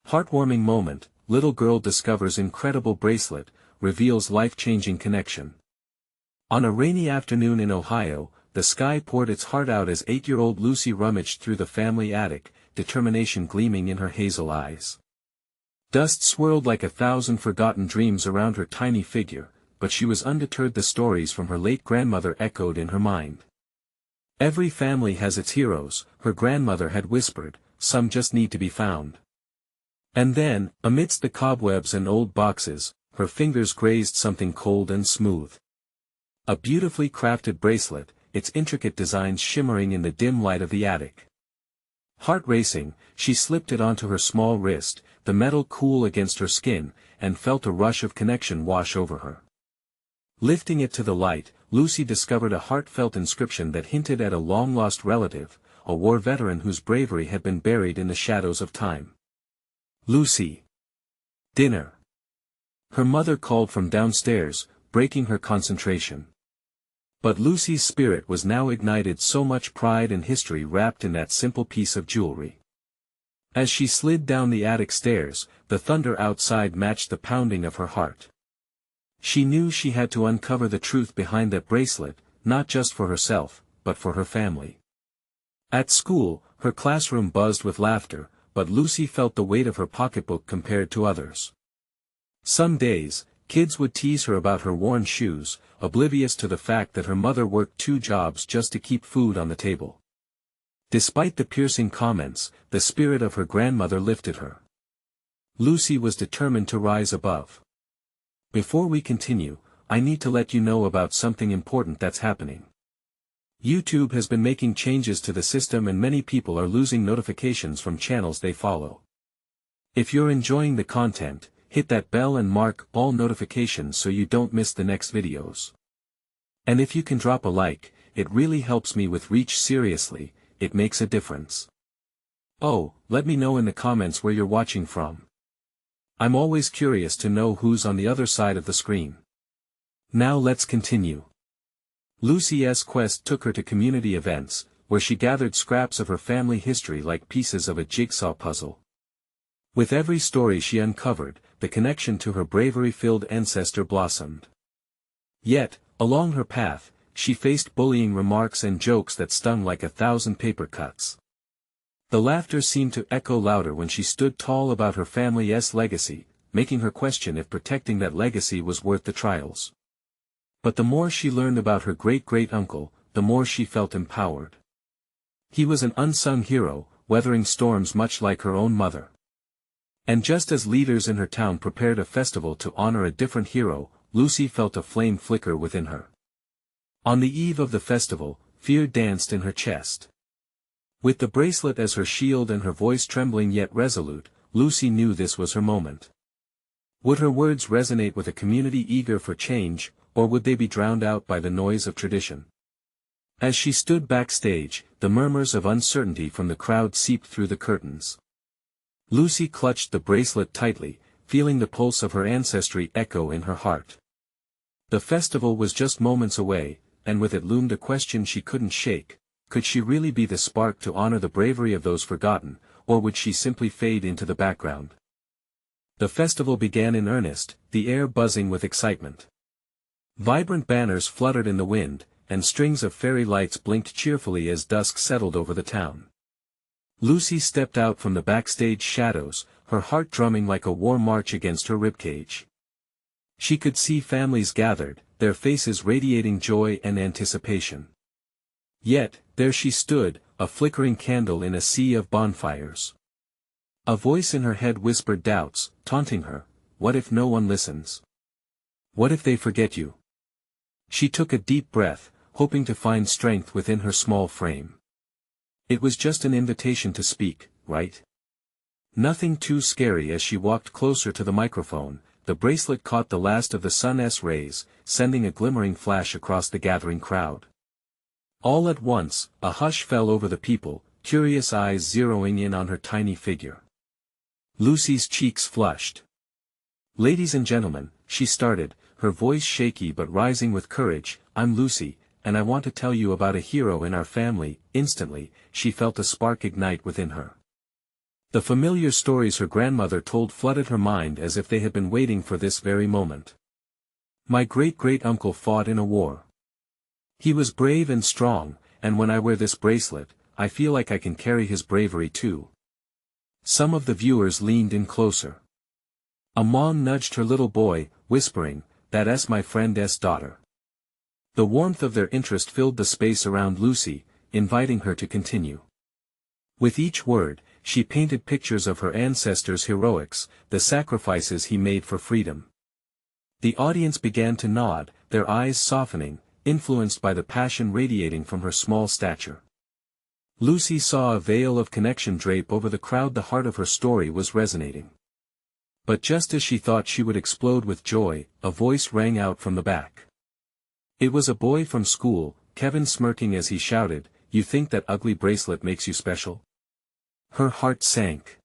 Heartwarming moment, little girl discovers incredible bracelet, reveals life-changing connection. On a rainy afternoon in Ohio, the sky poured its heart out as 8-year-old Lucy rummaged through the family attic, determination gleaming in her hazel eyes. Dust swirled like 1,000 forgotten dreams around her tiny figure, but she was undeterred. The stories from her late grandmother echoed in her mind. Every family has its heroes, her grandmother had whispered, some just need to be found. And then, amidst the cobwebs and old boxes, her fingers grazed something cold and smooth. A beautifully crafted bracelet, its intricate designs shimmering in the dim light of the attic. Heart racing, she slipped it onto her small wrist, the metal cool against her skin, and felt a rush of connection wash over her. Lifting it to the light, Lucy discovered a heartfelt inscription that hinted at a long-lost relative, a war veteran whose bravery had been buried in the shadows of time. "Lucy. Dinner." Her mother called from downstairs, breaking her concentration. But Lucy's spirit was now ignited, so much pride and history wrapped in that simple piece of jewelry. As she slid down the attic stairs, the thunder outside matched the pounding of her heart. She knew she had to uncover the truth behind that bracelet, not just for herself, but for her family. At school, her classroom buzzed with laughter, but Lucy felt the weight of her pocketbook compared to others. Some days, kids would tease her about her worn shoes, oblivious to the fact that her mother worked 2 jobs just to keep food on the table. Despite the piercing comments, the spirit of her grandmother lifted her. Lucy was determined to rise above. Before we continue, I need to let you know about something important that's happening. YouTube has been making changes to the system and many people are losing notifications from channels they follow. If you're enjoying the content, hit that bell and mark all notifications so you don't miss the next videos. And if you can drop a like, it really helps me with reach. Seriously, it makes a difference. Oh, let me know in the comments where you're watching from. I'm always curious to know who's on the other side of the screen. Now let's continue. Lucy's quest took her to community events, where she gathered scraps of her family history like pieces of a jigsaw puzzle. With every story she uncovered, the connection to her bravery-filled ancestor blossomed. Yet, along her path, she faced bullying remarks and jokes that stung like 1,000 paper cuts. The laughter seemed to echo louder when she stood tall about her family's legacy, making her question if protecting that legacy was worth the trials. But the more she learned about her great-great-uncle, the more she felt empowered. He was an unsung hero, weathering storms much like her own mother. And just as leaders in her town prepared a festival to honor a different hero, Lucy felt a flame flicker within her. On the eve of the festival, fear danced in her chest. With the bracelet as her shield and her voice trembling yet resolute, Lucy knew this was her moment. Would her words resonate with a community eager for change, or would they be drowned out by the noise of tradition? As she stood backstage, the murmurs of uncertainty from the crowd seeped through the curtains. Lucy clutched the bracelet tightly, feeling the pulse of her ancestry echo in her heart. The festival was just moments away, and with it loomed a question she couldn't shake: could she really be the spark to honor the bravery of those forgotten, or would she simply fade into the background? The festival began in earnest, the air buzzing with excitement. Vibrant banners fluttered in the wind, and strings of fairy lights blinked cheerfully as dusk settled over the town. Lucy stepped out from the backstage shadows, her heart drumming like a war march against her ribcage. She could see families gathered, their faces radiating joy and anticipation. Yet, there she stood, a flickering candle in a sea of bonfires. A voice in her head whispered doubts, taunting her: what if no one listens? What if they forget you? She took a deep breath, hoping to find strength within her small frame. It was just an invitation to speak, right? Nothing too scary. As she walked closer to the microphone, the bracelet caught the last of the sun's rays, sending a glimmering flash across the gathering crowd. All at once, a hush fell over the people, curious eyes zeroing in on her tiny figure. Lucy's cheeks flushed. "Ladies and gentlemen," she started, her voice shaky but rising with courage, "I'm Lucy, and I want to tell you about a hero in our family." Instantly, she felt a spark ignite within her. The familiar stories her grandmother told flooded her mind as if they had been waiting for this very moment. My great-great-uncle fought in a war. He was brave and strong, and when I wear this bracelet, I feel like I can carry his bravery too. Some of the viewers leaned in closer. A mom nudged her little boy, whispering, "That's my friend's daughter." The warmth of their interest filled the space around Lucy, inviting her to continue. With each word, she painted pictures of her ancestors' heroics, the sacrifices he made for freedom. The audience began to nod, their eyes softening, influenced by the passion radiating from her small stature. Lucy saw a veil of connection drape over the crowd. The heart of her story was resonating. But just as she thought she would explode with joy, a voice rang out from the back. It was a boy from school, Kevin, smirking as he shouted, "You think that ugly bracelet makes you special?" Her heart sank.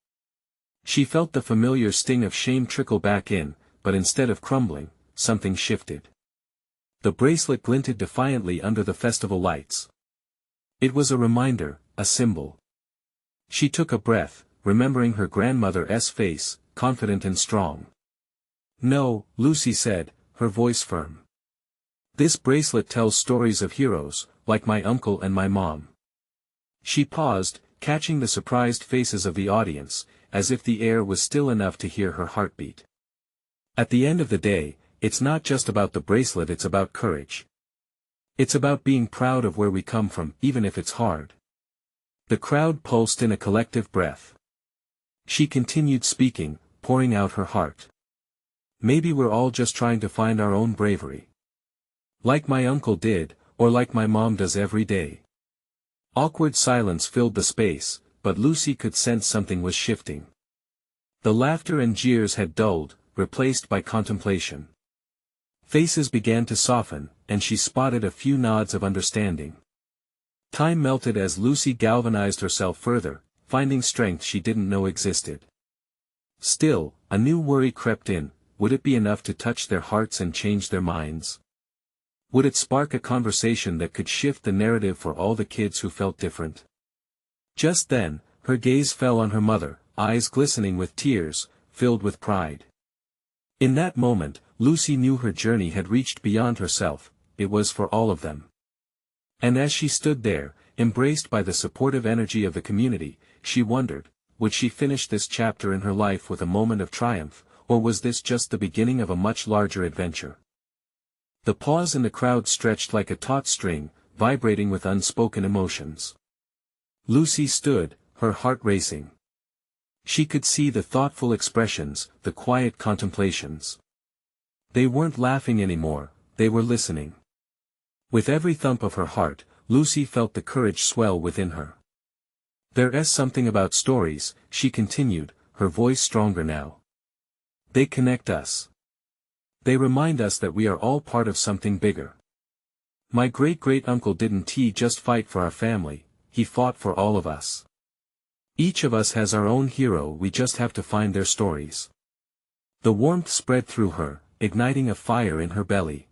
She felt the familiar sting of shame trickle back in, but instead of crumbling, something shifted. The bracelet glinted defiantly under the festival lights. It was a reminder, a symbol. She took a breath, remembering her grandmother's face, confident and strong. "No," Lucy said, her voice firm. "This bracelet tells stories of heroes, like my uncle and my mom." She paused, catching the surprised faces of the audience, as if the air was still enough to hear her heartbeat. At the end of the day, it's not just about the bracelet, it's about courage. It's about being proud of where we come from, even if it's hard. The crowd pulsed in a collective breath. She continued speaking, pouring out her heart. "Maybe we're all just trying to find our own bravery. Like my uncle did, or like my mom does every day." Awkward silence filled the space, but Lucy could sense something was shifting. The laughter and jeers had dulled, replaced by contemplation. Faces began to soften, and she spotted a few nods of understanding. Time melted as Lucy galvanized herself further, finding strength she didn't know existed. Still, a new worry crept in. Would it be enough to touch their hearts and change their minds? Would it spark a conversation that could shift the narrative for all the kids who felt different? Just then, her gaze fell on her mother, eyes glistening with tears, filled with pride. In that moment, Lucy knew her journey had reached beyond herself. It was for all of them. And as she stood there, embraced by the supportive energy of the community, she wondered, would she finish this chapter in her life with a moment of triumph, or was this just the beginning of a much larger adventure? The pause in the crowd stretched like a taut string, vibrating with unspoken emotions. Lucy stood, her heart racing. She could see the thoughtful expressions, the quiet contemplations. They weren't laughing anymore, they were listening. With every thump of her heart, Lucy felt the courage swell within her. "There's something about stories," she continued, her voice stronger now. "They connect us. They remind us that we are all part of something bigger. My great-great-uncle didn't just fight for our family, he fought for all of us. Each of us has our own hero, we just have to find their stories." The warmth spread through her, igniting a fire in her belly.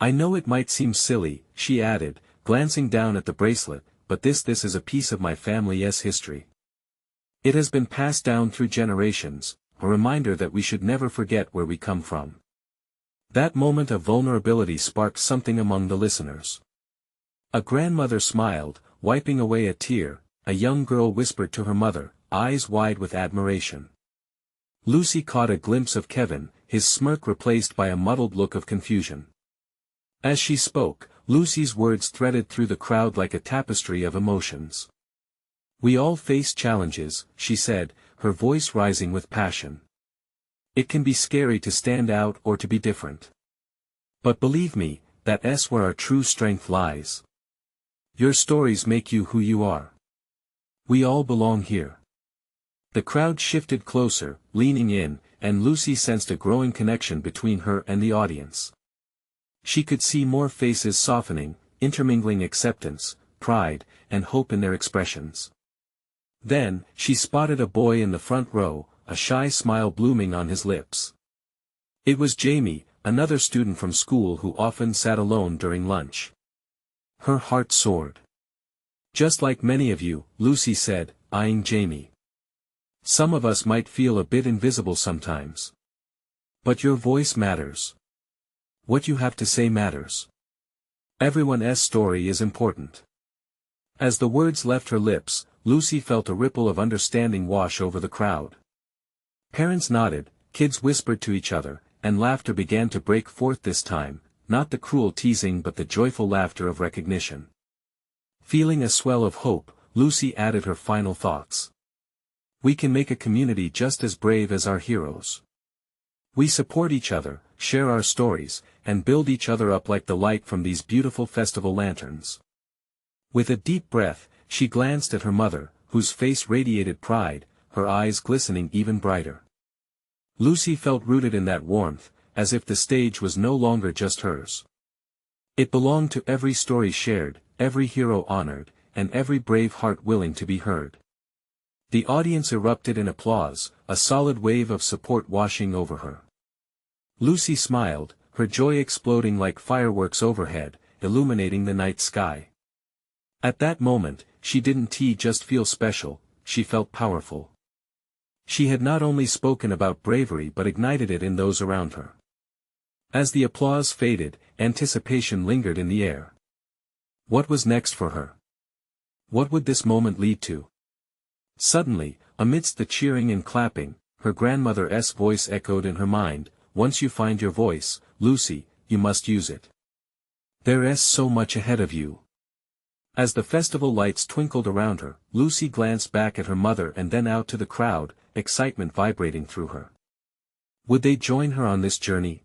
"I know it might seem silly," she added, glancing down at the bracelet, "but this is a piece of my family's history. It has been passed down through generations, a reminder that we should never forget where we come from." That moment of vulnerability sparked something among the listeners. A grandmother smiled, wiping away a tear. A young girl whispered to her mother, eyes wide with admiration. Lucy caught a glimpse of Kevin, his smirk replaced by a muddled look of confusion. As she spoke, Lucy's words threaded through the crowd like a tapestry of emotions. "We all face challenges," she said, her voice rising with passion. "It can be scary to stand out or to be different. But believe me, that's where our true strength lies. Your stories make you who you are. We all belong here." The crowd shifted closer, leaning in, and Lucy sensed a growing connection between her and the audience. She could see more faces softening, intermingling acceptance, pride, and hope in their expressions. Then, she spotted a boy in the front row, a shy smile blooming on his lips. It was Jamie, another student from school who often sat alone during lunch. Her heart soared. "Just like many of you," Lucy said, eyeing Jamie. Some of us might feel a bit invisible sometimes. But your voice matters. What you have to say matters. Everyone's story is important. As the words left her lips, Lucy felt a ripple of understanding wash over the crowd. Parents nodded, kids whispered to each other, and laughter began to break forth this time, not the cruel teasing but the joyful laughter of recognition. Feeling a swell of hope, Lucy added her final thoughts. We can make a community just as brave as our heroes. We support each other, share our stories, and build each other up like the light from these beautiful festival lanterns. With a deep breath, she glanced at her mother, whose face radiated pride, her eyes glistening even brighter. Lucy felt rooted in that warmth, as if the stage was no longer just hers. It belonged to every story shared, every hero honored, and every brave heart willing to be heard. The audience erupted in applause, a solid wave of support washing over her. Lucy smiled, her joy exploding like fireworks overhead, illuminating the night sky. At that moment, she didn't just feel special, she felt powerful. She had not only spoken about bravery but ignited it in those around her. As the applause faded, anticipation lingered in the air. What was next for her? What would this moment lead to? Suddenly, amidst the cheering and clapping, her grandmother's voice echoed in her mind, "Once you find your voice, Lucy, you must use it. There's so much ahead of you." As the festival lights twinkled around her, Lucy glanced back at her mother and then out to the crowd, excitement vibrating through her. Would they join her on this journey?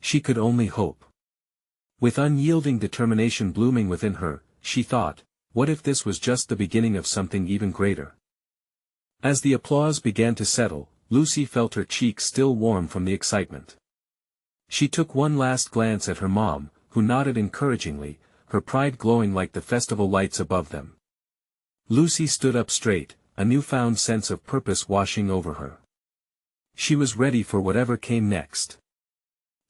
She could only hope. With unyielding determination blooming within her, she thought, what if this was just the beginning of something even greater? As the applause began to settle, Lucy felt her cheeks still warm from the excitement. She took one last glance at her mom, who nodded encouragingly, her pride glowing like the festival lights above them. Lucy stood up straight, a newfound sense of purpose washing over her. She was ready for whatever came next.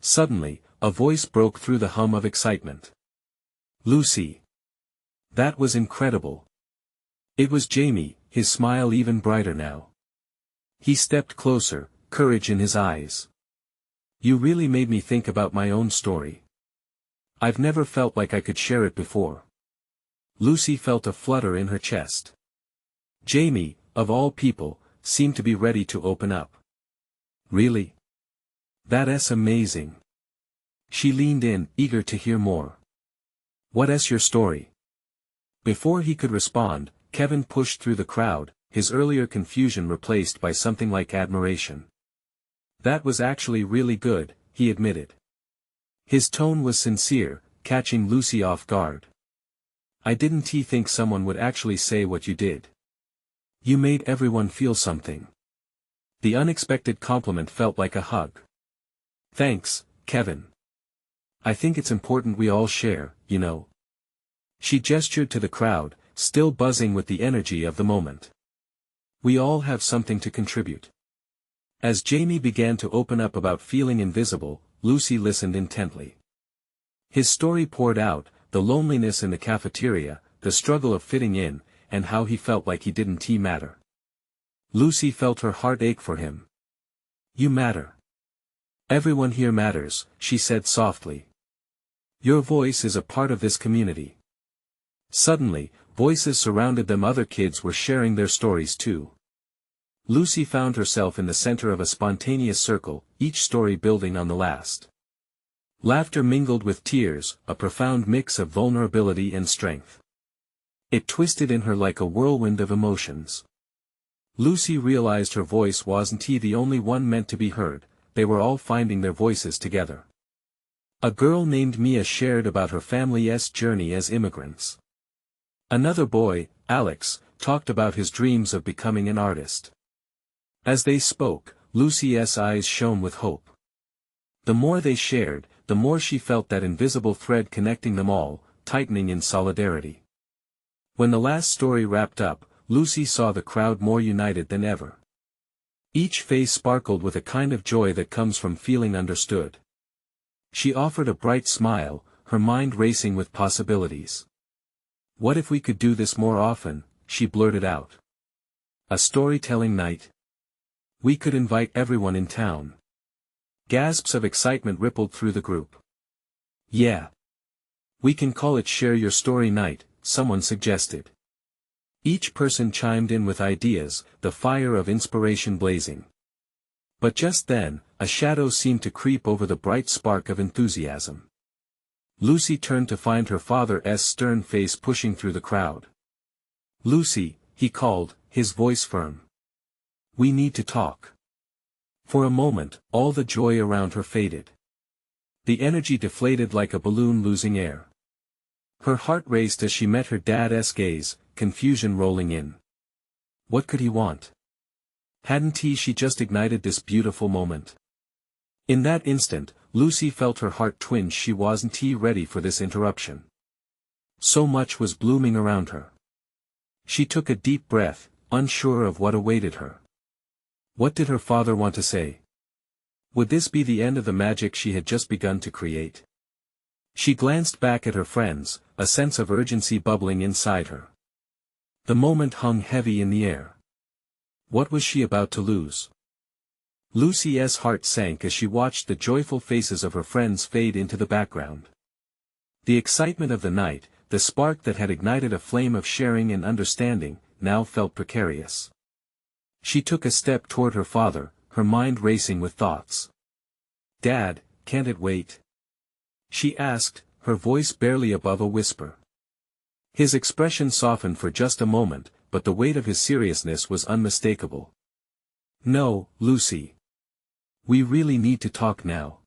Suddenly, a voice broke through the hum of excitement. "Lucy!" That was incredible. It was Jamie, his smile even brighter now. He stepped closer, courage in his eyes. "You really made me think about my own story. I've never felt like I could share it before." Lucy felt a flutter in her chest. Jamie, of all people, seemed to be ready to open up. "Really? That's amazing." She leaned in, eager to hear more. "What's your story?" Before he could respond, Kevin pushed through the crowd, his earlier confusion replaced by something like admiration. "That was actually really good," he admitted. His tone was sincere, catching Lucy off guard. "I didn't think someone would actually say what you did. You made everyone feel something." The unexpected compliment felt like a hug. "Thanks, Kevin. I think it's important we all share, you know." She gestured to the crowd, still buzzing with the energy of the moment. "We all have something to contribute." As Jamie began to open up about feeling invisible, Lucy listened intently. His story poured out, the loneliness in the cafeteria, the struggle of fitting in, and how he felt like he didn't matter. Lucy felt her heart ache for him. "You matter. Everyone here matters," she said softly. "Your voice is a part of this community." Suddenly, voices surrounded them. Other kids were sharing their stories too. Lucy found herself in the center of a spontaneous circle, each story building on the last. Laughter mingled with tears, a profound mix of vulnerability and strength. It twisted in her like a whirlwind of emotions. Lucy realized her voice wasn't the only one meant to be heard, they were all finding their voices together. A girl named Mia shared about her family's journey as immigrants. Another boy, Alex, talked about his dreams of becoming an artist. As they spoke, Lucy's eyes shone with hope. The more they shared, the more she felt that invisible thread connecting them all, tightening in solidarity. When the last story wrapped up, Lucy saw the crowd more united than ever. Each face sparkled with a kind of joy that comes from feeling understood. She offered a bright smile, her mind racing with possibilities. "What if we could do this more often?" she blurted out. A storytelling night. We could invite everyone in town. Gasps of excitement rippled through the group. Yeah. We can call it Share Your Story Night, someone suggested. Each person chimed in with ideas, the fire of inspiration blazing. But just then, a shadow seemed to creep over the bright spark of enthusiasm. Lucy turned to find her father's stern face pushing through the crowd. Lucy, he called, his voice firm. We need to talk. For a moment, all the joy around her faded. The energy deflated like a balloon losing air. Her heart raced as she met her dad's gaze, confusion rolling in. What could he want? Hadn't she just ignited this beautiful moment? In that instant, Lucy felt her heart twinge. She wasn't ready for this interruption. So much was blooming around her. She took a deep breath, unsure of what awaited her. What did her father want to say? Would this be the end of the magic she had just begun to create? She glanced back at her friends, a sense of urgency bubbling inside her. The moment hung heavy in the air. What was she about to lose? Lucy's heart sank as she watched the joyful faces of her friends fade into the background. The excitement of the night, the spark that had ignited a flame of sharing and understanding, now felt precarious. She took a step toward her father, her mind racing with thoughts. Dad, can't it wait? She asked, her voice barely above a whisper. His expression softened for just a moment, but the weight of his seriousness was unmistakable. No, Lucy. We really need to talk now.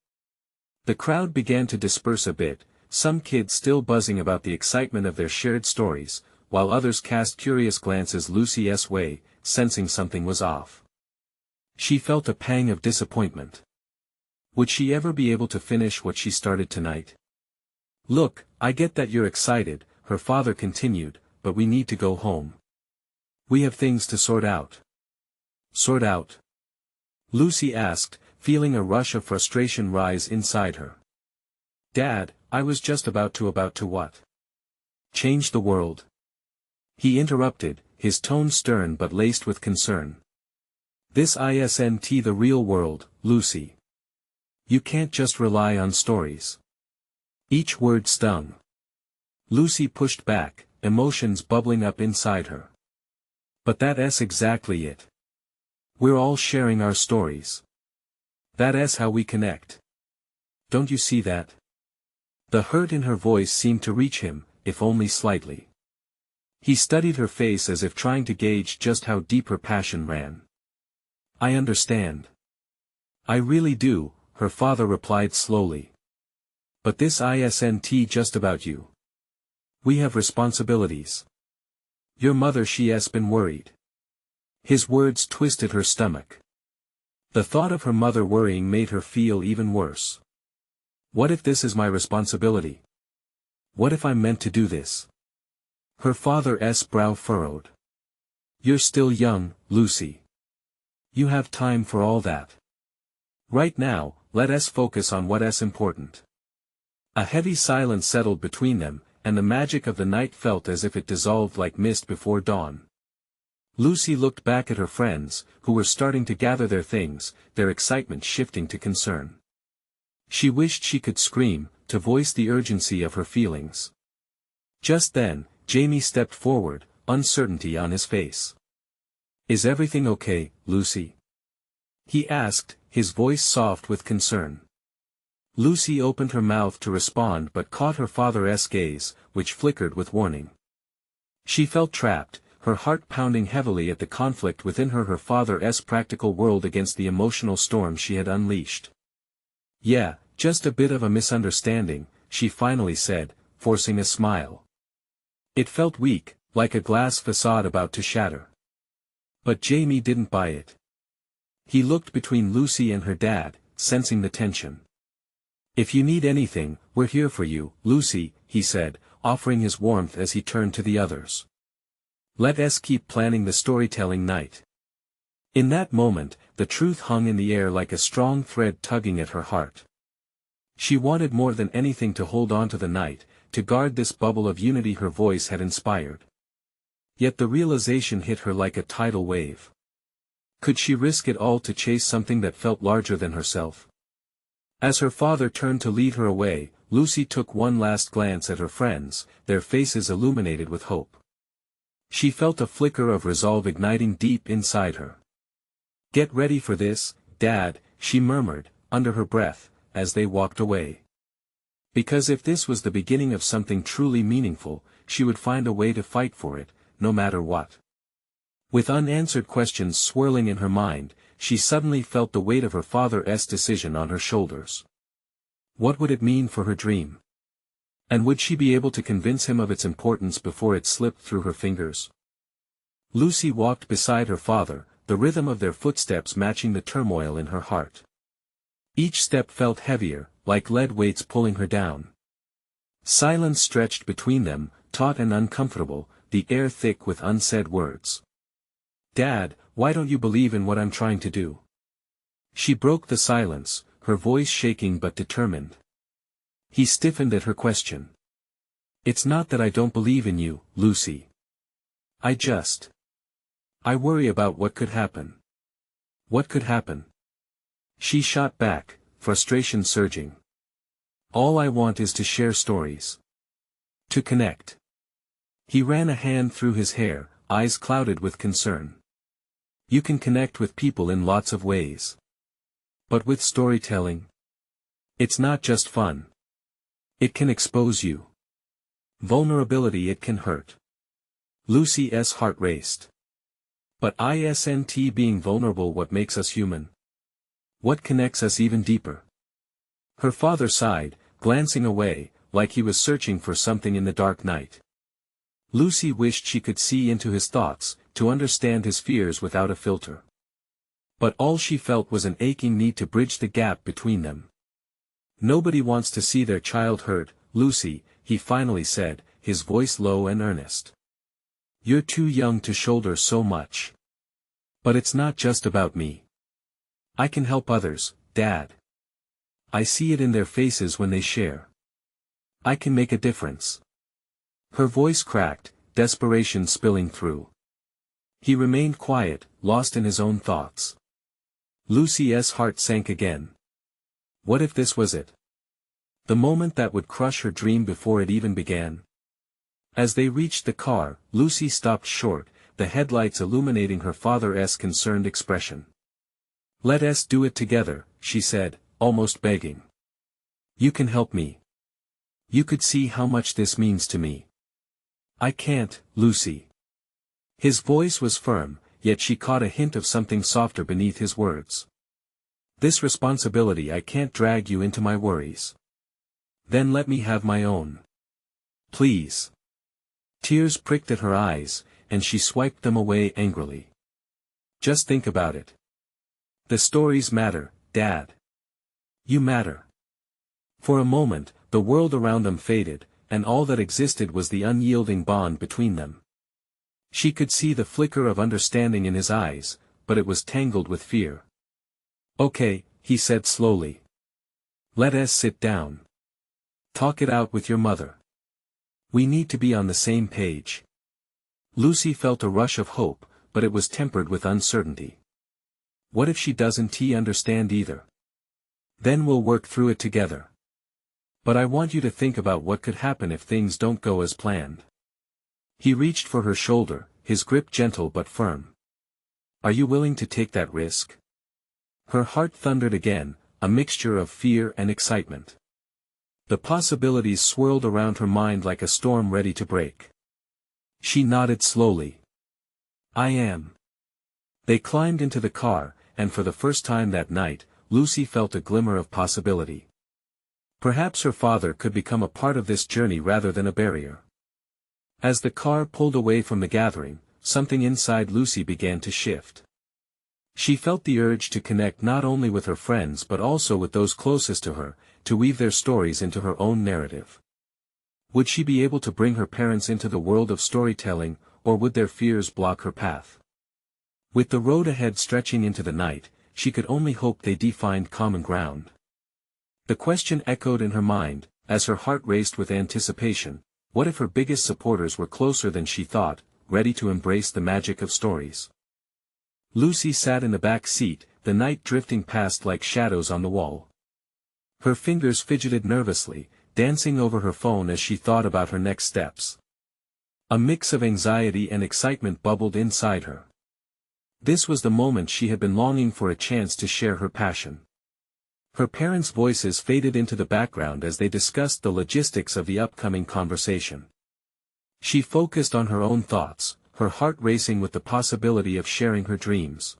The crowd began to disperse a bit, some kids still buzzing about the excitement of their shared stories, while others cast curious glances Lucy's way, sensing something was off. She felt a pang of disappointment. Would she ever be able to finish what she started tonight? Look, I get that you're excited, her father continued, but we need to go home. We have things to sort out. Sort out? Lucy asked, feeling a rush of frustration rise inside her. Dad, I was just about to what? Change the world. He interrupted, his tone stern but laced with concern. This isn't the real world, Lucy. You can't just rely on stories. Each word stung. Lucy pushed back, emotions bubbling up inside her. But that's exactly it. We're all sharing our stories. That's how we connect. Don't you see that? The hurt in her voice seemed to reach him, if only slightly. He studied her face as if trying to gauge just how deep her passion ran. I understand. I really do, her father replied slowly. But this isn't just about you. We have responsibilities. Your mother, she's been worried. His words twisted her stomach. The thought of her mother worrying made her feel even worse. What if this is my responsibility? What if I'm meant to do this? Her father's brow furrowed. You're still young, Lucy. You have time for all that. Right now, let us focus on what's important. A heavy silence settled between them, and the magic of the night felt as if it dissolved like mist before dawn. Lucy looked back at her friends, who were starting to gather their things, their excitement shifting to concern. She wished she could scream, to voice the urgency of her feelings. Just then, Jamie stepped forward, uncertainty on his face. Is everything okay, Lucy? He asked, his voice soft with concern. Lucy opened her mouth to respond but caught her father's gaze, which flickered with warning. She felt trapped, her heart pounding heavily at the conflict within her, her father's practical world against the emotional storm she had unleashed. Yeah, just a bit of a misunderstanding, she finally said, forcing a smile. It felt weak, like a glass facade about to shatter. But Jamie didn't buy it. He looked between Lucy and her dad, sensing the tension. If you need anything, we're here for you, Lucy, he said, offering his warmth as he turned to the others. Let's keep planning the storytelling night. In that moment, the truth hung in the air like a strong thread tugging at her heart. She wanted more than anything to hold on to the night, to guard this bubble of unity her voice had inspired. Yet the realization hit her like a tidal wave. Could she risk it all to chase something that felt larger than herself? As her father turned to lead her away, Lucy took one last glance at her friends, their faces illuminated with hope. She felt a flicker of resolve igniting deep inside her. "Get ready for this, Dad," she murmured, under her breath, as they walked away. Because if this was the beginning of something truly meaningful, she would find a way to fight for it, no matter what. With unanswered questions swirling in her mind, she suddenly felt the weight of her father's decision on her shoulders. What would it mean for her dream? And would she be able to convince him of its importance before it slipped through her fingers? Lucy walked beside her father, the rhythm of their footsteps matching the turmoil in her heart. Each step felt heavier, like lead weights pulling her down. Silence stretched between them, taut and uncomfortable, the air thick with unsaid words. "Dad, why don't you believe in what I'm trying to do?" She broke the silence, her voice shaking but determined. He stiffened at her question. "It's not that I don't believe in you, Lucy. I worry about what could happen." "What could happen?" She shot back, frustration surging. "All I want is to share stories. To connect." He ran a hand through his hair, eyes clouded with concern. "You can connect with people in lots of ways. But with storytelling? It's not just fun. It can expose you. Vulnerability, it can hurt." Lucy's heart raced. But isn't being vulnerable what makes us human? What connects us even deeper? Her father sighed, glancing away, like he was searching for something in the dark night. Lucy wished she could see into his thoughts, to understand his fears without a filter. But all she felt was an aching need to bridge the gap between them. "Nobody wants to see their child hurt, Lucy," he finally said, his voice low and earnest. "You're too young to shoulder so much. But it's not just about me. I can help others, Dad. I see it in their faces when they share. I can make a difference." Her voice cracked, desperation spilling through. He remained quiet, lost in his own thoughts. Lucy's heart sank again. What if this was it? The moment that would crush her dream before it even began? As they reached the car, Lucy stopped short, the headlights illuminating her father's concerned expression. "Let us do it together," she said, almost begging. "You can help me. You could see how much this means to me." "I can't, Lucy." His voice was firm, yet she caught a hint of something softer beneath his words. "This responsibility, I can't drag you into my worries. Then let me have my own. Please." Tears pricked at her eyes, and she swiped them away angrily. "Just think about it. The stories matter, Dad. You matter." For a moment, the world around them faded, and all that existed was the unyielding bond between them. She could see the flicker of understanding in his eyes, but it was tangled with fear. "Okay," he said slowly. "Let us sit down. Talk it out with your mother. We need to be on the same page." Lucy felt a rush of hope, but it was tempered with uncertainty. What if she doesn't understand either? Then we'll work through it together. But I want you to think about what could happen if things don't go as planned. He reached for her shoulder, his grip gentle but firm. Are you willing to take that risk? Her heart thundered again, a mixture of fear and excitement. The possibilities swirled around her mind like a storm ready to break. She nodded slowly. I am. They climbed into the car, and for the first time that night, Lucy felt a glimmer of possibility. Perhaps her father could become a part of this journey rather than a barrier. As the car pulled away from the gathering, something inside Lucy began to shift. She felt the urge to connect not only with her friends but also with those closest to her, to weave their stories into her own narrative. Would she be able to bring her parents into the world of storytelling, or would their fears block her path? With the road ahead stretching into the night, she could only hope they'd find common ground. The question echoed in her mind, as her heart raced with anticipation, what if her biggest supporters were closer than she thought, ready to embrace the magic of stories. Lucy sat in the back seat, the night drifting past like shadows on the wall. Her fingers fidgeted nervously, dancing over her phone as she thought about her next steps. A mix of anxiety and excitement bubbled inside her. This was the moment she had been longing for, a chance to share her passion. Her parents' voices faded into the background as they discussed the logistics of the upcoming conversation. She focused on her own thoughts, her heart racing with the possibility of sharing her dreams.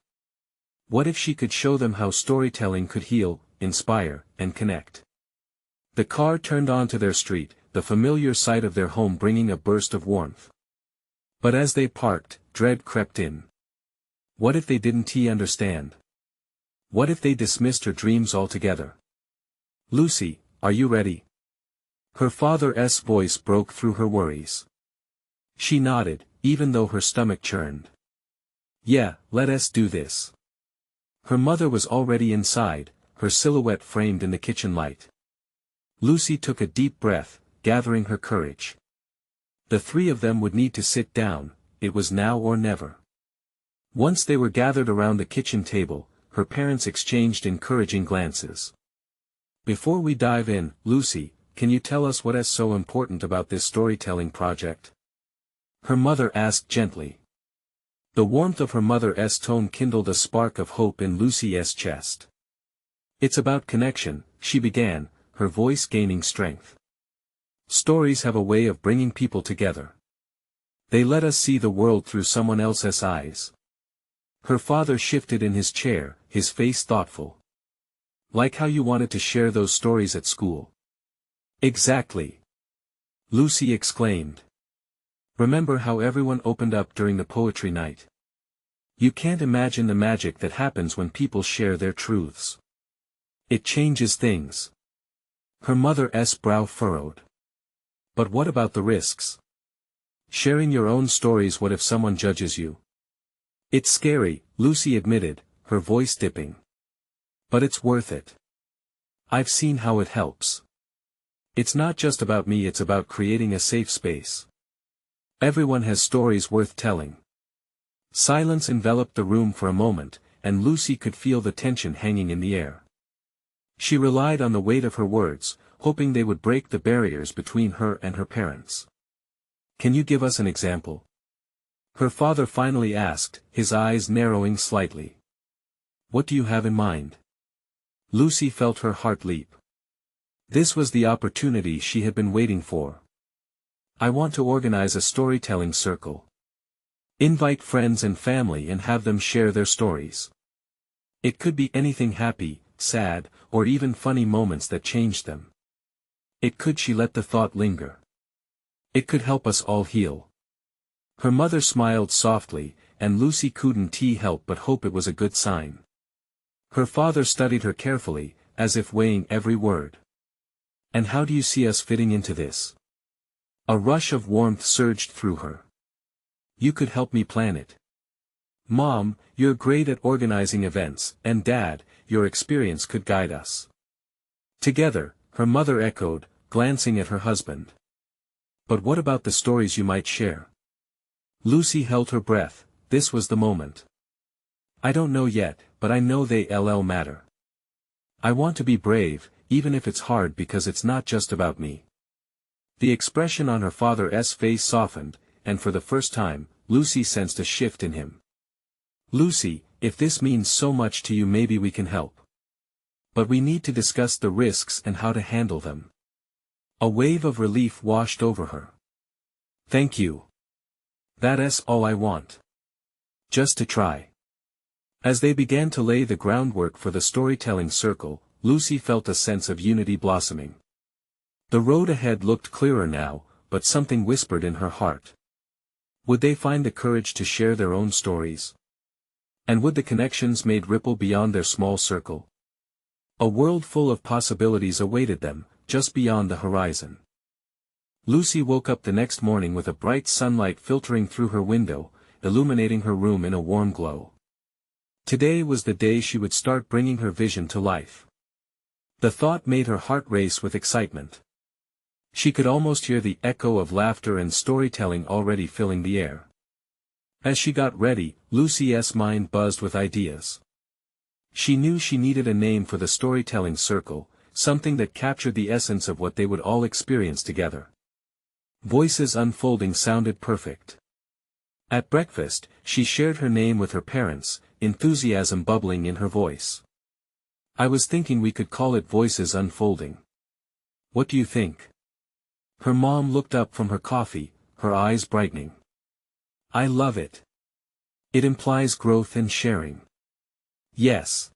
What if she could show them how storytelling could heal, inspire, and connect? The car turned onto their street, the familiar sight of their home bringing a burst of warmth. But as they parked, dread crept in. What if they didn't understand? What if they dismissed her dreams altogether? "Lucy, are you ready?" Her father's voice broke through her worries. She nodded, even though her stomach churned. "Yeah, let us do this." Her mother was already inside, her silhouette framed in the kitchen light. Lucy took a deep breath, gathering her courage. The three of them would need to sit down, it was now or never. Once they were gathered around the kitchen table, her parents exchanged encouraging glances. "Before we dive in, Lucy, can you tell us what is so important about this storytelling project?" Her mother asked gently. The warmth of her mother's tone kindled a spark of hope in Lucy's chest. "It's about connection," she began, her voice gaining strength. "Stories have a way of bringing people together. They let us see the world through someone else's eyes." Her father shifted in his chair, his face thoughtful. "Like how you wanted to share those stories at school." "Exactly," Lucy exclaimed. "Remember how everyone opened up during the poetry night? You can't imagine the magic that happens when people share their truths. It changes things." Her mother's brow furrowed. "But what about the risks? Sharing your own stories, what if someone judges you?" "It's scary," Lucy admitted, her voice dipping. "But it's worth it. I've seen how it helps. It's not just about me, it's about creating a safe space. Everyone has stories worth telling." Silence enveloped the room for a moment, and Lucy could feel the tension hanging in the air. She relied on the weight of her words, hoping they would break the barriers between her and her parents. "Can you give us an example?" her father finally asked, his eyes narrowing slightly. "What do you have in mind?" Lucy felt her heart leap. This was the opportunity she had been waiting for. "I want to organize a storytelling circle. Invite friends and family and have them share their stories. It could be anything, happy, sad, or even funny moments that changed them. It could," she let the thought linger. "It could help us all heal." Her mother smiled softly, and Lucy couldn't help but hope it was a good sign. Her father studied her carefully, as if weighing every word. "And how do you see us fitting into this?" A rush of warmth surged through her. "You could help me plan it. Mom, you're great at organizing events, and Dad, your experience could guide us." Together, her mother echoed, glancing at her husband. "But what about the stories you might share?" Lucy held her breath, this was the moment. "I don't know yet, but I know they'll matter. I want to be brave, even if it's hard, because it's not just about me." The expression on her father's face softened, and for the first time, Lucy sensed a shift in him. "Lucy, if this means so much to you, maybe we can help. But we need to discuss the risks and how to handle them." A wave of relief washed over her. "Thank you. That's all I want. Just to try." As they began to lay the groundwork for the storytelling circle, Lucy felt a sense of unity blossoming. The road ahead looked clearer now, but something whispered in her heart. Would they find the courage to share their own stories? And would the connections made ripple beyond their small circle? A world full of possibilities awaited them, just beyond the horizon. Lucy woke up the next morning with a bright sunlight filtering through her window, illuminating her room in a warm glow. Today was the day she would start bringing her vision to life. The thought made her heart race with excitement. She could almost hear the echo of laughter and storytelling already filling the air. As she got ready, Lucy's mind buzzed with ideas. She knew she needed a name for the storytelling circle, something that captured the essence of what they would all experience together. Voices Unfolding sounded perfect. At breakfast, she shared her name with her parents, enthusiasm bubbling in her voice. "I was thinking we could call it Voices Unfolding. What do you think?" Her mom looked up from her coffee, her eyes brightening. "I love it. It implies growth and sharing." "Yes,"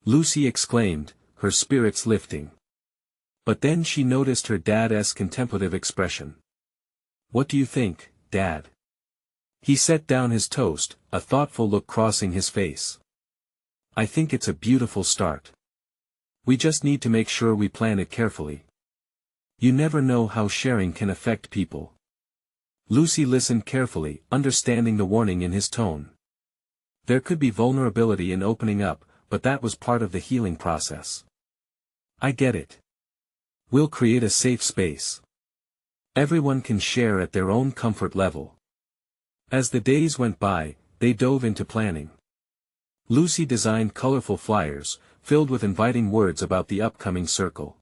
Lucy exclaimed, her spirits lifting. But then she noticed her dad's contemplative expression. "What do you think, Dad?" He set down his toast, a thoughtful look crossing his face. "I think it's a beautiful start. We just need to make sure we plan it carefully. You never know how sharing can affect people." Lucy listened carefully, understanding the warning in his tone. There could be vulnerability in opening up, but that was part of the healing process. "I get it. We'll create a safe space. Everyone can share at their own comfort level." As the days went by, they dove into planning. Lucy designed colorful flyers, filled with inviting words about the upcoming circle.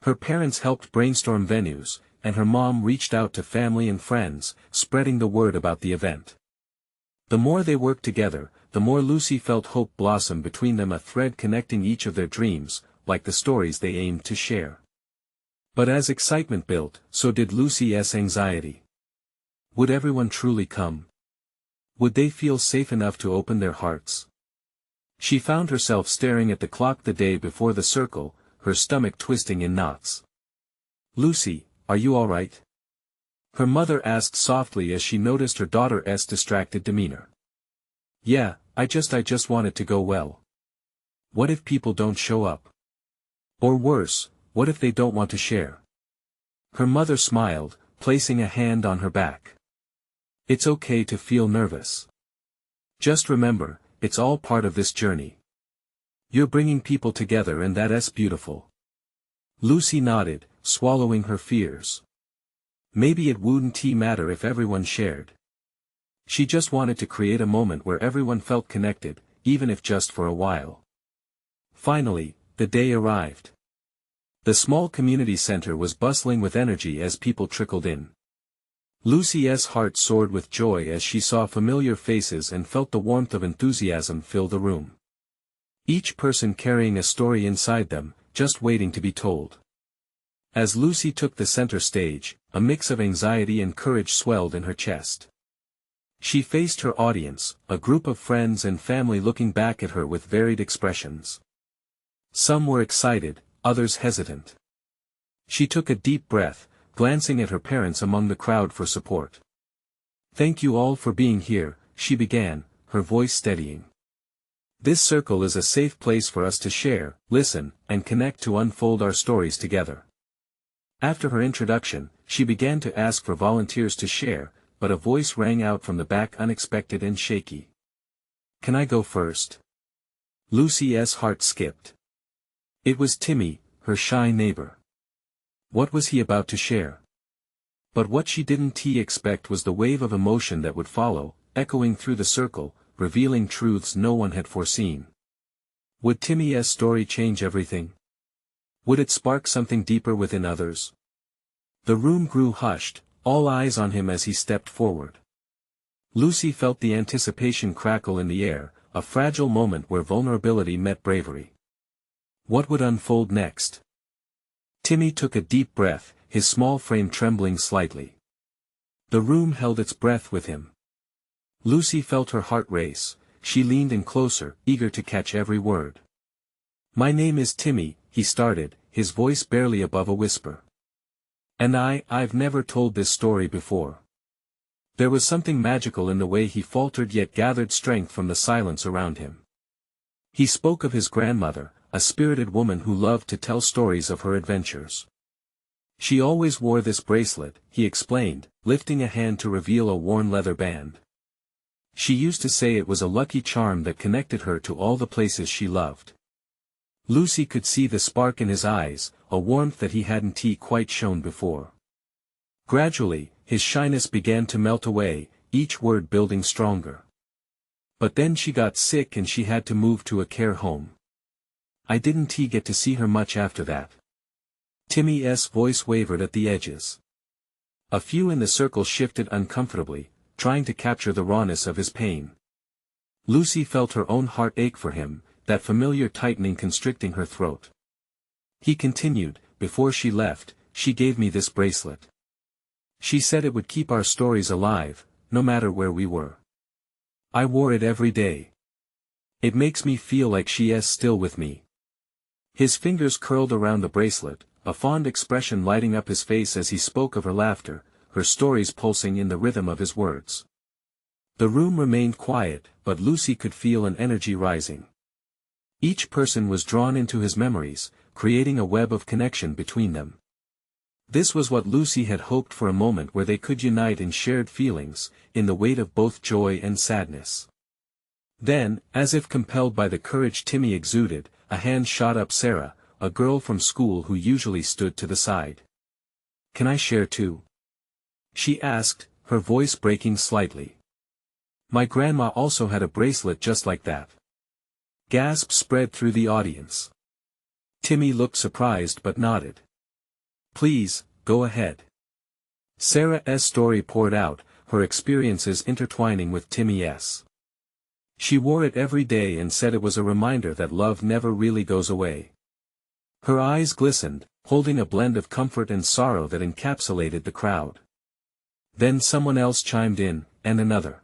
Her parents helped brainstorm venues, and her mom reached out to family and friends, spreading the word about the event. The more they worked together, the more Lucy felt hope blossom between them, a thread connecting each of their dreams, like the stories they aimed to share. But as excitement built, so did Lucy's anxiety. Would everyone truly come? Would they feel safe enough to open their hearts? She found herself staring at the clock the day before the circle, her stomach twisting in knots. "Lucy, are you all right?" her mother asked softly as she noticed her daughter's distracted demeanor. "Yeah, I just want it to go well. What if people don't show up? Or worse, what if they don't want to share?" Her mother smiled, placing a hand on her back. "It's okay to feel nervous. Just remember, it's all part of this journey. You're bringing people together and that's beautiful." Lucy nodded, swallowing her fears. Maybe it wouldn't matter if everyone shared. She just wanted to create a moment where everyone felt connected, even if just for a while. Finally, the day arrived. The small community center was bustling with energy as people trickled in. Lucy's heart soared with joy as she saw familiar faces and felt the warmth of enthusiasm fill the room. Each person carrying a story inside them, just waiting to be told. As Lucy took the center stage, a mix of anxiety and courage swelled in her chest. She faced her audience, a group of friends and family looking back at her with varied expressions. Some were excited, others hesitant. She took a deep breath, glancing at her parents among the crowd for support. "Thank you all for being here," she began, her voice steadying. "This circle is a safe place for us to share, listen, and connect, to unfold our stories together." After her introduction, she began to ask for volunteers to share, but a voice rang out from the back, unexpected and shaky. "Can I go first?" Lucy's heart skipped. It was Timmy, her shy neighbor. What was he about to share? But what she didn't expect was the wave of emotion that would follow, echoing through the circle, revealing truths no one had foreseen. Would Timmy's story change everything? Would it spark something deeper within others? The room grew hushed, all eyes on him as he stepped forward. Lucy felt the anticipation crackle in the air, a fragile moment where vulnerability met bravery. What would unfold next? Timmy took a deep breath, his small frame trembling slightly. The room held its breath with him. Lucy felt her heart race. She leaned in closer, eager to catch every word. "My name is Timmy," he started, his voice barely above a whisper. "And I've never told this story before." There was something magical in the way he faltered yet gathered strength from the silence around him. He spoke of his grandmother, a spirited woman who loved to tell stories of her adventures. "She always wore this bracelet," he explained, lifting a hand to reveal a worn leather band. "She used to say it was a lucky charm that connected her to all the places she loved." Lucy could see the spark in his eyes, a warmth that he hadn't quite shown before. Gradually, his shyness began to melt away, each word building stronger. But then she got sick and she had to move to a care home. I didn't get to see her much after that. Timmy's voice wavered at the edges. A few in the circle shifted uncomfortably, trying to capture the rawness of his pain. Lucy felt her own heart ache for him, that familiar tightening constricting her throat. He continued, before she left, she gave me this bracelet. She said it would keep our stories alive, no matter where we were. I wore it every day. It makes me feel like she is still with me. His fingers curled around the bracelet, a fond expression lighting up his face as he spoke of her laughter, her stories pulsing in the rhythm of his words. The room remained quiet, but Lucy could feel an energy rising. Each person was drawn into his memories, creating a web of connection between them. This was what Lucy had hoped for, a moment where they could unite in shared feelings, in the weight of both joy and sadness. Then, as if compelled by the courage Timmy exuded, a hand shot up. Sarah, a girl from school who usually stood to the side. "Can I share too?" she asked, her voice breaking slightly. "My grandma also had a bracelet just like that." Gasps spread through the audience. Timmy looked surprised but nodded. "Please, go ahead." Sarah's story poured out, her experiences intertwining with Timmy's. She wore it every day and said it was a reminder that love never really goes away. Her eyes glistened, holding a blend of comfort and sorrow that encapsulated the crowd. Then someone else chimed in, and another.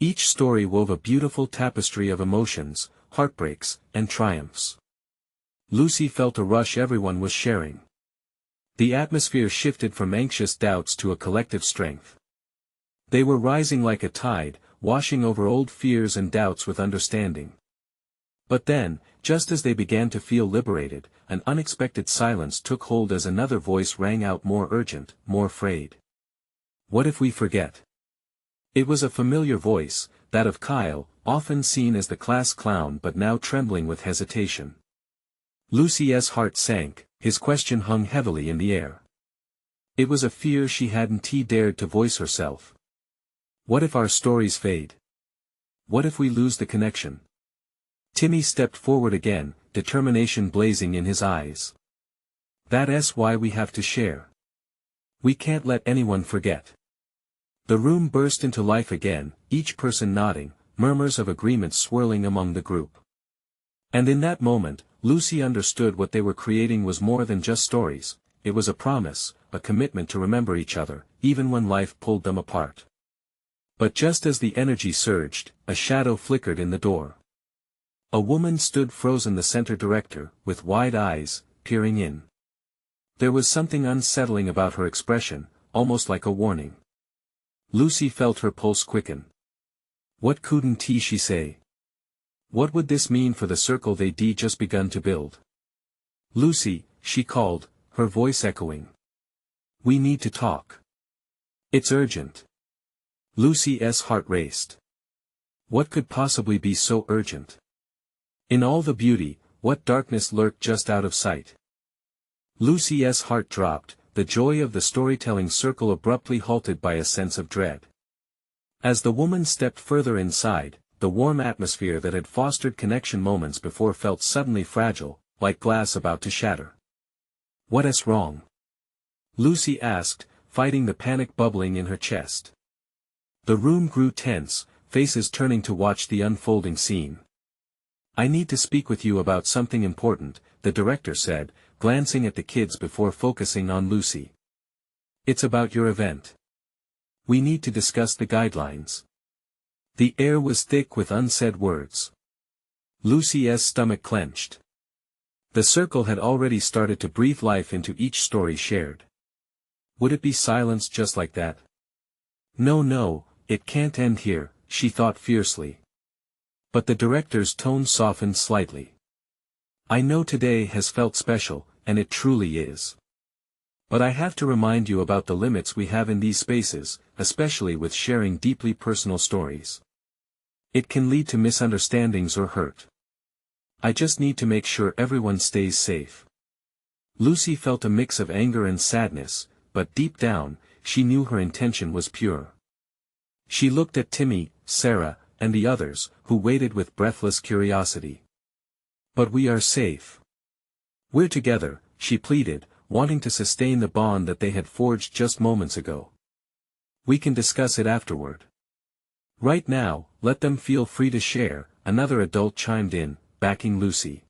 Each story wove a beautiful tapestry of emotions, heartbreaks, and triumphs. Lucy felt a rush everyone was sharing. The atmosphere shifted from anxious doubts to a collective strength. They were rising like a tide, washing over old fears and doubts with understanding. But then, just as they began to feel liberated, an unexpected silence took hold as another voice rang out, more urgent, more frayed. "What if we forget?" It was a familiar voice, that of Kyle, often seen as the class clown but now trembling with hesitation. Lucy's heart sank, his question hung heavily in the air. It was a fear she hadn't dared to voice herself. What if our stories fade? What if we lose the connection? Timmy stepped forward again, determination blazing in his eyes. "That's why we have to share. We can't let anyone forget." The room burst into life again, each person nodding, murmurs of agreement swirling among the group. And in that moment, Lucy understood what they were creating was more than just stories. It was a promise, a commitment to remember each other, even when life pulled them apart. But just as the energy surged, a shadow flickered in the door. A woman stood frozen, the center director, with wide eyes, peering in. There was something unsettling about her expression, almost like a warning. Lucy felt her pulse quicken. What couldn't she say? What would this mean for the circle they'd just begun to build? "Lucy," she called, her voice echoing. "We need to talk. It's urgent." Lucy's heart raced. What could possibly be so urgent? In all the beauty, what darkness lurked just out of sight? Lucy's heart dropped, the joy of the storytelling circle abruptly halted by a sense of dread. As the woman stepped further inside, the warm atmosphere that had fostered connection moments before felt suddenly fragile, like glass about to shatter. "What's wrong?" Lucy asked, fighting the panic bubbling in her chest. The room grew tense, faces turning to watch the unfolding scene. "I need to speak with you about something important," the director said, glancing at the kids before focusing on Lucy. "It's about your event. We need to discuss the guidelines." The air was thick with unsaid words. Lucy's stomach clenched. The circle had already started to breathe life into each story shared. Would it be silenced just like that? No, it can't end here, she thought fiercely. But the director's tone softened slightly. "I know today has felt special, and it truly is. But I have to remind you about the limits we have in these spaces, especially with sharing deeply personal stories. It can lead to misunderstandings or hurt. I just need to make sure everyone stays safe." Lucy felt a mix of anger and sadness, but deep down, she knew her intention was pure. She looked at Timmy, Sarah, and the others, who waited with breathless curiosity. But we are safe. We're together, she pleaded, wanting to sustain the bond that they had forged just moments ago. We can discuss it afterward. Right now, let them feel free to share, another adult chimed in, backing Lucy.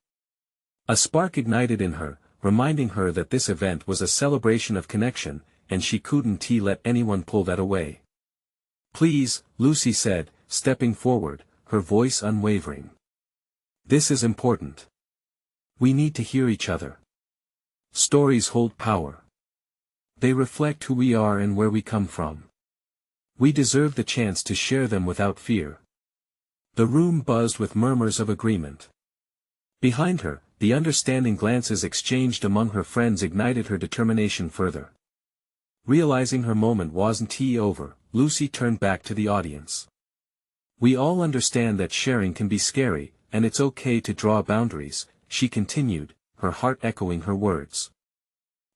A spark ignited in her, reminding her that this event was a celebration of connection, and she couldn't let anyone pull that away. Please, Lucy said, stepping forward, her voice unwavering. This is important. We need to hear each other. Stories hold power. They reflect who we are and where we come from. We deserve the chance to share them without fear. The room buzzed with murmurs of agreement. Behind her, the understanding glances exchanged among her friends ignited her determination further. Realizing her moment wasn't over, Lucy turned back to the audience. We all understand that sharing can be scary, and it's okay to draw boundaries, she continued, her heart echoing her words.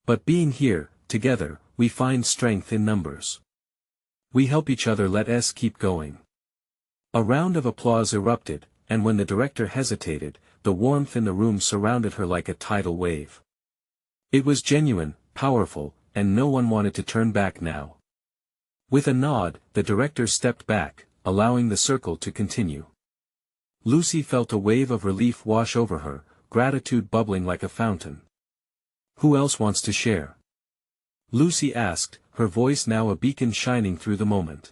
But being here, together, we find strength in numbers. We help each other. Let us keep going. A round of applause erupted, and when the director hesitated, the warmth in the room surrounded her like a tidal wave. It was genuine, powerful, and no one wanted to turn back now. With a nod, the director stepped back, allowing the circle to continue. Lucy felt a wave of relief wash over her, gratitude bubbling like a fountain. Who else wants to share? Lucy asked, her voice now a beacon shining through the moment.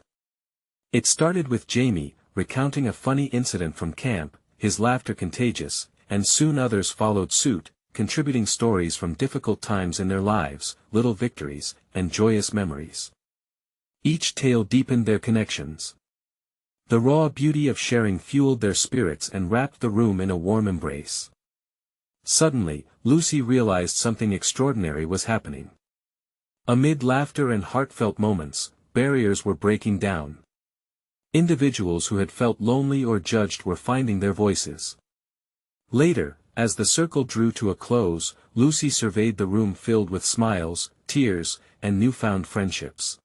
It started with Jamie, recounting a funny incident from camp, his laughter contagious, and soon others followed suit, contributing stories from difficult times in their lives, little victories, and joyous memories. Each tale deepened their connections. The raw beauty of sharing fueled their spirits and wrapped the room in a warm embrace. Suddenly, Lucy realized something extraordinary was happening. Amid laughter and heartfelt moments, barriers were breaking down. Individuals who had felt lonely or judged were finding their voices. Later, as the circle drew to a close, Lucy surveyed the room filled with smiles, tears, and newfound friendships.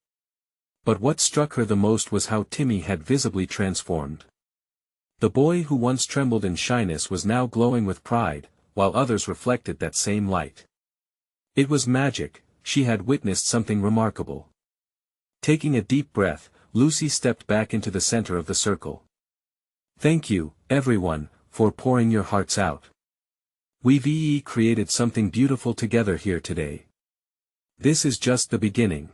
But what struck her the most was how Timmy had visibly transformed. The boy who once trembled in shyness was now glowing with pride, while others reflected that same light. It was magic, she had witnessed something remarkable. Taking a deep breath, Lucy stepped back into the center of the circle. Thank you, everyone, for pouring your hearts out. We've created something beautiful together here today. This is just the beginning.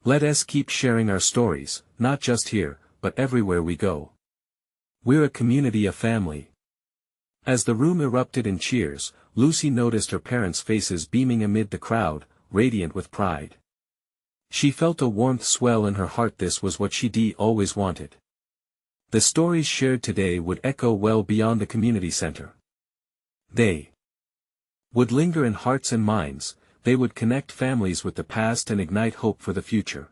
Let us keep sharing our stories, not just here, but everywhere we go. We're a community, a family. As the room erupted in cheers, Lucy noticed her parents' faces beaming amid the crowd, radiant with pride. She felt a warmth swell in her heart. This was what she'd always wanted. The stories shared today would echo well beyond the community center. They would linger in hearts and minds, they would connect families with the past and ignite hope for the future.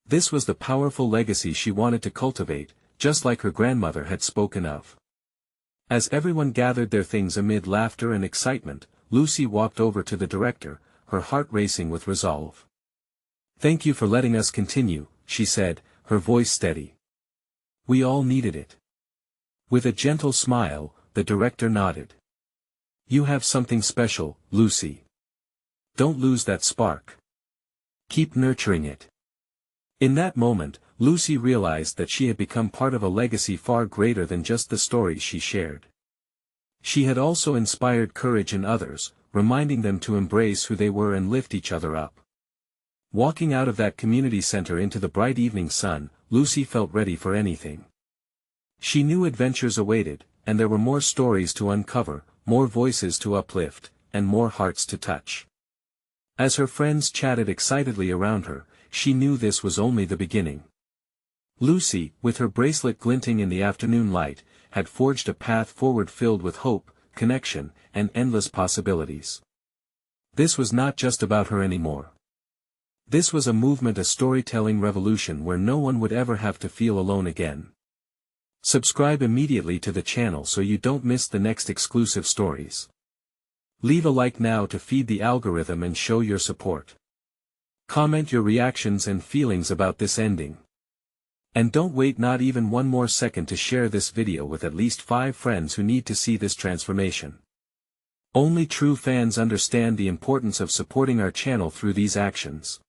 This was the powerful legacy she wanted to cultivate, just like her grandmother had spoken of. As everyone gathered their things amid laughter and excitement, Lucy walked over to the director, her heart racing with resolve. Thank you for letting us continue, she said, her voice steady. We all needed it. With a gentle smile, the director nodded. You have something special, Lucy. Don't lose that spark. Keep nurturing it. In that moment, Lucy realized that she had become part of a legacy far greater than just the stories she shared. She had also inspired courage in others, reminding them to embrace who they were and lift each other up. Walking out of that community center into the bright evening sun, Lucy felt ready for anything. She knew adventures awaited, and there were more stories to uncover, more voices to uplift, and more hearts to touch. As her friends chatted excitedly around her, she knew this was only the beginning. Lucy, with her bracelet glinting in the afternoon light, had forged a path forward filled with hope, connection, and endless possibilities. This was not just about her anymore. This was a movement, a storytelling revolution where no one would ever have to feel alone again. Subscribe immediately to the channel so you don't miss the next exclusive stories. Leave a like now to feed the algorithm and show your support. Comment your reactions and feelings about this ending. And don't wait not even one more second to share this video with at least 5 friends who need to see this transformation. Only true fans understand the importance of supporting our channel through these actions.